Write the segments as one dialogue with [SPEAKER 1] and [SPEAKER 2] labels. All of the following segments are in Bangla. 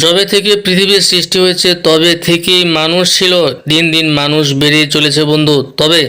[SPEAKER 1] যবে থেকে পৃথিবীর সৃষ্টি হয়েছে তবে থেকেই মানুষ ছিল, দিন দিন মানুষ বেড়ে চলেছে বন্ধু। তবে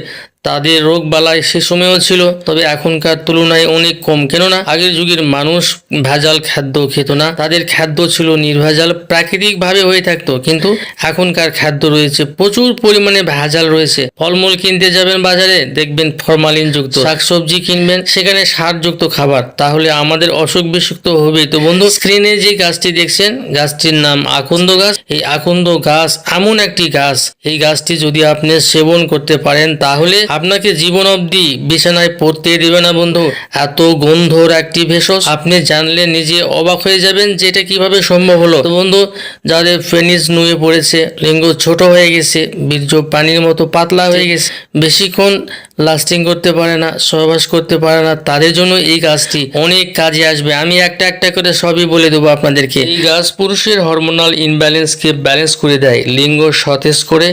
[SPEAKER 1] তাদের রোগ বালাই সে সময়ও ছিল, তবে এখনকার তুলনায় অনেক কম। কেননা আগের যুগের মানুষ ভেজাল খাদ্য খেত না, তাদের খাদ্য ছিল নির্ভেজাল, প্রাকৃতিকভাবে হয়ে থাকতো। কিন্তু এখনকার খাদ্য রয়েছে প্রচুর পরিমাণে ভেজাল রয়েছে। ফলমূল কিনতে যাবেন বাজারে, দেখবেন ফরমালিন যুক্ত, শাকসবজি কিনবেন সেখানে সারযুক্ত খাবার, তাহলে আমাদের অসুখ বিসুখ তো হবেই। তো বন্ধু, স্ক্রিনে যে গাছটি দেখছেন, গাছটির নাম আকন্দ গাছ। এই আকন্দ গাছ এমন একটি গাছ, এই গাছটি যদি আপনি সেবন করতে পারেন তাহলে আপনাকে জীবন অবধি বিছানায় পড়তে দেবে না বন্ধু। এত গন্ধর একটি ভেষজ, আপনি জানলে নিজে অবাক হয়ে যাবেন যে এটা কিভাবে সম্ভব হলো। তো বন্ধু, যাদের পেনিস নুয়ে পড়েছে, লিঙ্গ ছোট হয়ে গেছে, বীর্য পানির মতো পাতলা হয়ে গেছে, বেশিক্ষণ লাস্টিং করতে পারে না, সহবাস করতে পারে না, তাদের জন্য এই গাছটি অনেক কাজে আসবে। আমি একটা একটা করে সবই বলে দেবো আপনাদেরকে। এই গাছ পুরুষের হরমোনাল ইনব্যালেন্সকে ব্যালেন্স করে দেয়, লিঙ্গ সতেজ করে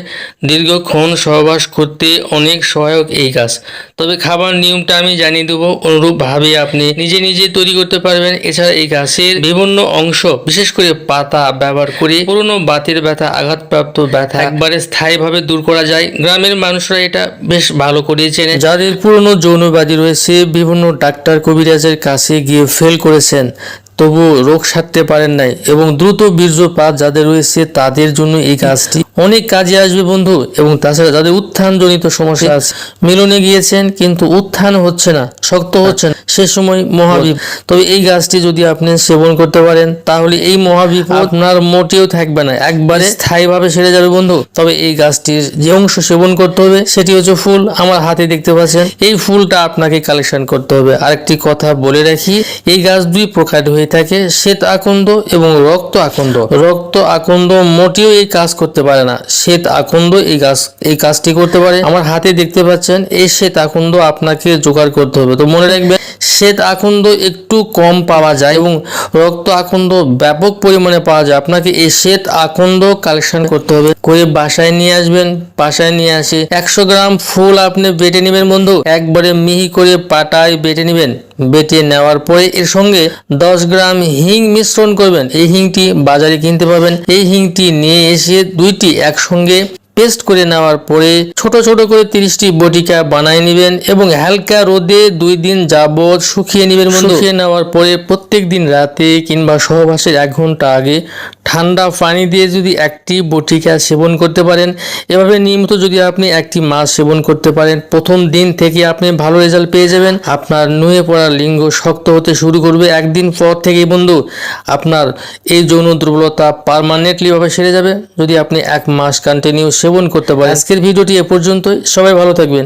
[SPEAKER 1] দীর্ঘক্ষণ সহবাস করতে অনেক সহায়ক এই গাছ। তবে খাবার নিয়মটা আমি জানিয়ে দেবো, অনুরূপভাবে আপনি নিজে নিজে তৈরি করতে পারবেন। এছাড়া এই গাছের বিভিন্ন অংশ, বিশেষ করে পাতা ব্যবহার করে পুরনো বাতের ব্যথা, আঘাতপ্রাপ্ত ব্যথা একবারে স্থায়ীভাবে দূর করা যায়। গ্রামের মানুষরা এটা বেশ ভালো করে চেনে। যাদের পুরনো যৌনব্যাধি রয়েছে, বিভিন্ন ডাক্তার কবিরাজের কাছে গিয়ে ফেল করেছেন, তবু রোগ সারতে পারেন নাই, এবং দ্রুত বীর্যপাত যাদের রয়েছে তাদের জন্য এই গাছটি অনেক কাজে আসবে বন্ধু। এবং তাছাড়া যাদের উত্থানজনিত সমস্যা আছে, মিলনে গিয়েছেন কিন্তু উত্থান হচ্ছে না, শক্ত হচ্ছে না, সে সময় মহাবিপদ। তবে এই গাছটি যদি আপনি সেবন করতে পারেন তাহলে এই মহাবিপদ আপনার মোটেও থাকবে না, একবারে স্থায়ীভাবে সেরে যাবে বন্ধু। তবে এই গাছটির যে অংশ সেবন করতে হবে সেটি হচ্ছে ফুল। আমার হাতে দেখতে পাচ্ছেন, এই ফুলটা আপনাকে কালেকশন করতে হবে। আরেকটি কথা বলে রাখি, এই গাছ দুই প্রকার হয়ে থাকে, শ্বেত আকন্দ এবং রক্ত আকন্দ। রক্ত আকন্দ মোটেও এই কাজ করতে পারে না, শ্বেত আকন্দ এই কাজটি করতে পারে। আমার হাতে দেখতে পাচ্ছেন, এই শ্বেত আকন্দ আপনাকে জোগাড় করতে হবে। তো মনে রাখবেন, শ্বেত আকন্দ একটু কম পাওয়া যায় এবং রক্ত আকন্দ ব্যাপক পরিমাণে পাওয়া যায়। আপনাকে এই শ্বেত আকন্দ কালেকশন করতে হবে, করে বাসায় নিয়ে আসবেন। বাসায় নিয়ে আসে 100 গ্রাম ফুল আপনি বেটে নেবেন বন্ধু, একবারে মিহি করে পাটায় বেটে নেবেন। বেটে নেওয়ার পরে এর সঙ্গে 10 গ্রাম হিং মিশ্রণ করবেন। এই হিংটি বাজারে কিনতে পাবেন। এই হিংটি নিয়ে এসে দুইটি একসঙ্গে পেস্ট করে নেওয়ার পরে ছোট ছোট করে 30টি বটিকা বানায় নেবেন এবং হালকা রোদে 2 দিন যাবত শুকিয়ে নেবেন বন্ধু। শুকিয়ে নেওয়ার পরে প্রত্যেক দিন রাতে কিংবা সহবাসের 1 ঘন্টা আগে ঠান্ডা পানি দিয়ে যদি একটি বটিকা সেবন করতে পারেন, এভাবে নিয়মিত যদি আপনি একটি মাস সেবন করতে পারেন, প্রথম দিন থেকে আপনি ভালো রেজাল্ট পেয়ে যাবেন। আপনার নুয়ে পড়া লিঙ্গ শক্ত হতে শুরু করবে। একদিন পর থেকেই বন্ধু আপনার এই যৌন দুর্বলতা পার্মানেন্টলি ভাবে সেরে যাবে, যদি আপনি 1 মাস কন্টিনিউ সেবন করতে পারেন। আজকের ভিডিওটি এ পর্যন্তই, সবাই ভালো থাকবেন।